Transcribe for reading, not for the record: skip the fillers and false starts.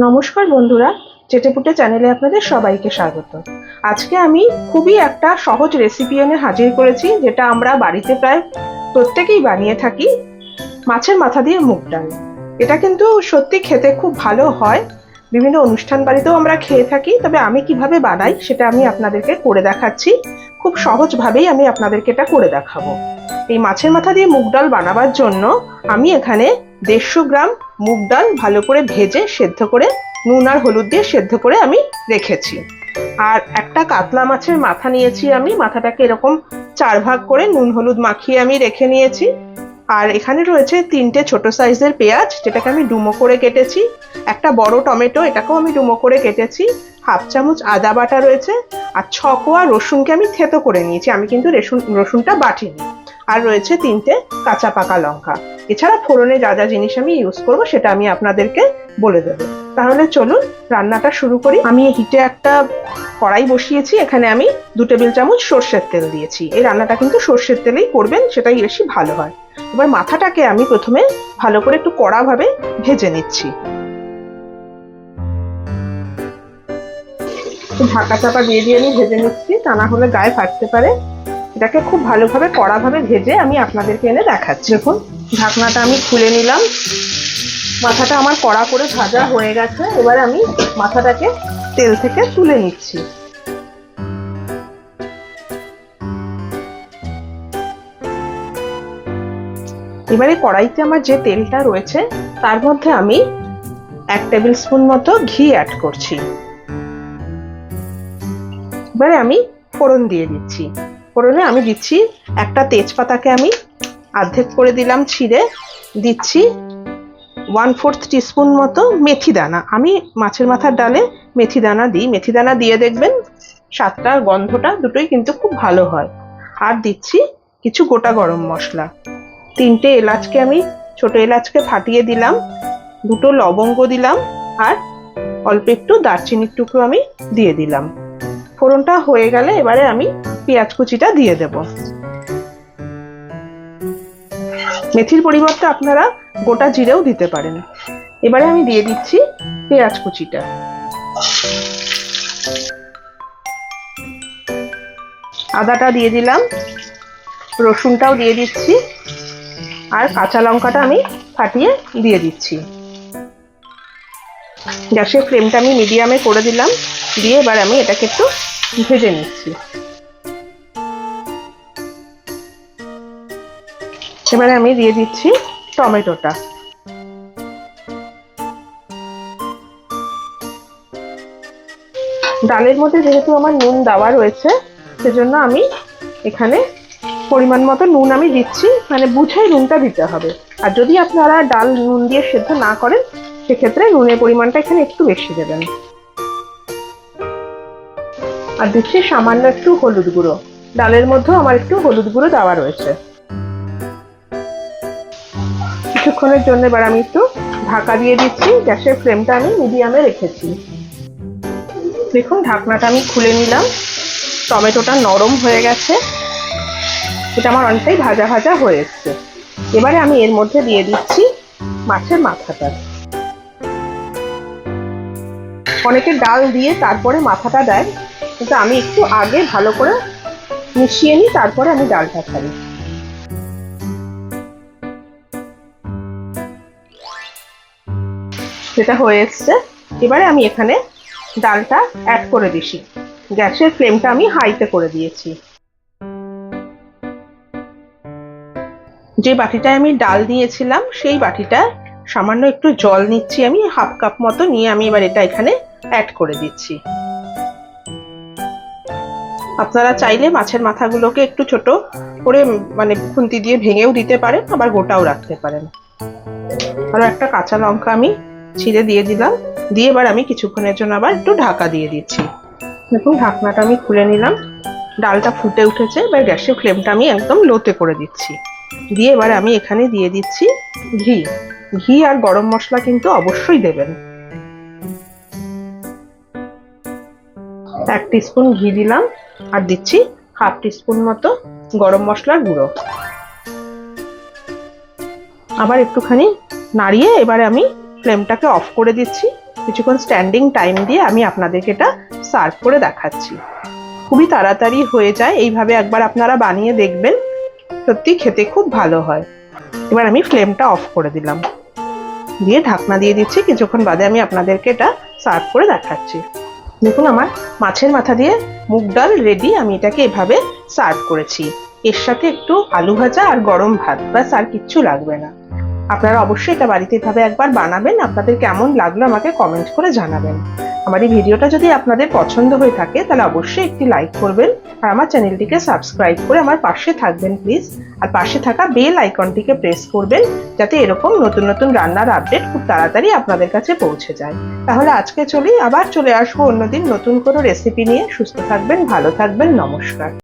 নমস্কার বন্ধুরা, চেটেপুটে চ্যানেলে আপনাদের সবাইকে স্বাগত। আজকে আমি খুবই একটা সহজ রেসিপি এনে হাজির করেছি, যেটা আমরা বাড়িতে প্রায় প্রত্যেকেই বানিয়ে থাকি। মাছের মাথা দিয়ে মুগ ডাল। এটা কিন্তু সত্যি খেতে খুব ভালো হয়। বিভিন্ন অনুষ্ঠান বাড়িতেও আমরা খেয়ে থাকি, তবে আমি কিভাবে বানাই সেটা আমি আপনাদেরকে করে দেখাচ্ছি। খুব সহজভাবেই আমি আপনাদেরকে এটা করে দেখাবো। এই মাছের মাথা দিয়ে মুগ ডাল বানাবার জন্য আমি এখানে 150 গ্রাম মুগ ডাল ভালো করে ভেজে সেদ্ধ করে নুন আর হলুদ দিয়ে সেদ্ধ করে আমি রেখেছি। আর একটা কাতলা মাছের মাথা নিয়েছি আমি, মাথাটাকে এরকম 4 ভাগ করে নুন হলুদ মাখিয়ে আমি রেখে নিয়েছি। আর এখানে রয়েছে 3টে ছোট সাইজের পেঁয়াজ, যেটাকে আমি ডুমো করে কেটেছি। একটা বড় টমেটো, এটাকেও আমি ডুমো করে কেটেছি। হাফ চামচ আদা বাটা রয়েছে। আর 6 কোয়া রসুনকে আমি থেতো করে নিয়েছি, আমি কিন্তু রসুনটা বাটিনি। আর রয়েছে 3টে কাঁচা পাকা লঙ্কা। এছাড়া ফোড়নে যা যা জিনিস আমি ইউজ করব সেটা আমি আপনাদেরকে বলে দেবো। তাহলে চলুন রান্নাটা শুরু করি। আমি হিটে একটা কড়াই বসিয়েছি, এখানে আমি 2 টেবিল চামচ সর্ষের তেল দিয়েছি। এই রান্নাটা কিন্তু সর্ষের তেলেই করবেন, সেটাই বেশি ভালো হয়। এবার মাথাটাকে আমি প্রথমে ভালো করে একটু কড়া ভাবে ভেজে নিচ্ছি। ঢাকা চাপা দিয়ে দিয়ে আমি ভেজে নিচ্ছি, তা না হলে গায়ে ফাটতে পারে। এটাকে খুব ভালোভাবে কড়াভাবে ভেজে আমি আপনাদেরকে এনে দেখাচ্ছি। দেখুন, ঢাকনাটা আমি খুলে নিলাম। মাথাটা আমার কড়া করে ভাজা হয়ে গেছে। এবার আমি মাথাটাকে তেল থেকে তুলে নিচ্ছি। এবারে কড়াইতে আমার যে তেলটা রয়েছে তার মধ্যে আমি 1 টেবিল স্পুন মতো ঘি অ্যাড করছি। এবারে আমি ফোড়ন দিয়ে দিচ্ছি। ফোড়নে আমি দিচ্ছি একটা তেজপাতাকে আমি অর্ধেক করে দিলাম ছিঁড়ে। দিচ্ছি 1/4 টিস্পুন মতো মেথি দানা। আমি মাছের মাথার ডালে মেথি দানা দিই। মেথি দানা দিয়ে দেখবেন স্বাদটা আর গন্ধটা দুটোই কিন্তু খুব ভালো হয়। আর দিচ্ছি কিছু গোটা গরম মশলা। 3টে এলাচকে আমি ছোট এলাচকে ফাটিয়ে দিলাম। 2টো লবঙ্গ দিলাম। আর অল্প একটু দারচিনির টুকরো আমি দিয়ে দিলাম। ফোড়নটা হয়ে গেলে এবারে আমি পেঁয়াজ কুচিটা দিয়ে দেব। মেথির পরিবর্তে আপনারা গোটা জিরেও দিতে পারেন। এবারে আমি দিয়ে দিচ্ছি পেঁয়াজ কুচিটা। আদাটা দিয়ে দিলাম, রসুনটাও দিয়ে দিচ্ছি, আর কাঁচা লঙ্কাটা আমি ফাটিয়ে দিয়ে দিচ্ছি। গ্যাসের ফ্লেমটা আমি মিডিয়ামে করে দিলাম। দিয়ে এবার আমি এটাকে একটু ভেজে নিচ্ছি। এবারে আমি দিয়ে দিচ্ছি টমেটোটা। ডালের মধ্যে যেহেতু আমার নুন দেওয়া রয়েছে, সেজন্য আমি এখানে পরিমাণ মতো নুন আমি দিচ্ছি, মানে বুঝেই নুনটা দিতে হবে। আর যদি আপনারা ডাল নুন দিয়ে সেদ্ধ না করেন, সেক্ষেত্রে নুনের পরিমাণটা এখানে একটু বেশি দেবেন। আর দিচ্ছি সামান্য একটু হলুদ গুঁড়ো। ডালের মধ্যেও আমার একটু হলুদ গুঁড়ো দেওয়া রয়েছে। কিছুক্ষণের জন্য এবার আমি একটু ঢাকা দিয়ে দিচ্ছি। গ্যাসের ফ্লেমটা আমি মিডিয়ামে রেখেছি। দেখুন, ঢাকনাটা আমি খুলে নিলাম। টমেটোটা নরম হয়ে গেছে। এটা আমার অনেকটাই ভাজা ভাজা হয়ে এসছে। এবারে আমি এর মধ্যে দিয়ে দিচ্ছি মাছের মাথাটা। অনেকে ডাল দিয়ে তারপরে মাথাটা দেয়, কিন্তু আমি একটু আগে ভালো করে মিশিয়ে নিই, তারপরে আমি ডালটা ছাড়ি। সেটা হয়ে এসছে। এবারে আমি এখানে ডালটা অ্যাড করে দিচ্ছি। গ্যাসের ফ্লেমটা আমি হাইতে করে দিয়েছি। যে বাটিটায় আমি ডাল নিয়েছিলাম সেই বাটিটায় সামান্য একটু জল নিচ্ছি আমি, 1/2 কাপ মতো নিয়ে আমি এবার এটা এখানে অ্যাড করে দিচ্ছি। আপনারা চাইলে মাছের মাথাগুলোকে একটু ছোট করে মানে খুন্তি দিয়ে ভেঙেও দিতে পারেন, আবার গোটাও রাখতে পারেন। আর একটা কাঁচা লঙ্কা আমি ছিঁড়ে দিয়ে দিলাম। দিয়ে এবার আমি কিছুক্ষণের জন্য আবার একটু ঢাকা দিয়ে দিচ্ছি। দেখুন, ঢাকনাটা আমি খুলে নিলাম। ডালটা ফুটে উঠেছে। এবার গ্যাসের ফ্লেমটা আমি একদম লোতে করে দিচ্ছি। দিয়ে এবার আমি এখানে দিয়ে দিচ্ছি ঘি। ঘি আর গরম মশলা কিন্তু অবশ্যই দেবেন। 1 টিস্পুন ঘি দিলাম। আর দিচ্ছি 1/2 টিস্পুন মতো গরম মশলার গুঁড়ো। আবার একটুখানি নাড়িয়ে এবারে আমি ফ্লেমটাকে অফ করে দিচ্ছি। কিছুক্ষণ স্ট্যান্ডিং টাইম দিয়ে আমি আপনাদেরকে এটা সার্ভ করে দেখাচ্ছি। খুবই তাড়াতাড়ি হয়ে যায়, এইভাবে একবার আপনারা বানিয়ে দেখবেন, সত্যি খেতে খুব ভালো হয়। এবার আমি ফ্লেমটা অফ করে দিলাম, দিয়ে ঢাকনা দিয়ে দিচ্ছি। কিছুক্ষণ বাদে আমি আপনাদেরকে এটা সার্ভ করে দেখাচ্ছি। দেখুন আমার মাছের মাথা দিয়ে মুগ ডাল রেডি। আমি এটাকে এভাবে সার্ভ করেছি, এর সাথে একটু আলু ভাজা আর গরম ভাত, ব্যাস আর কিচ্ছু লাগবে না। আপনারা অবশ্যই এটা বাড়িতে এভাবে একবার বানাবেন। আপনাদের কেমন লাগলো আমাকে কমেন্ট করে জানাবেন। আমার এই ভিডিওটা যদি আপনাদের পছন্দ হয়ে থাকে তাহলে অবশ্যই একটি লাইক করবেন আর আমার চ্যানেলটিকে সাবস্ক্রাইব করে আমার পাশে থাকবেন প্লিজ। আর পাশে থাকা বেল আইকনটিকে প্রেস করবেন যাতে এরকম নতুন নতুন রান্নার আপডেট খুব তাড়াতাড়ি আপনাদের কাছে পৌঁছে যায়। তাহলে আজকে চলি, আবার চলে আসবো অন্যদিন নতুন কোনো রেসিপি নিয়ে। সুস্থ থাকবেন, ভালো থাকবেন, নমস্কার।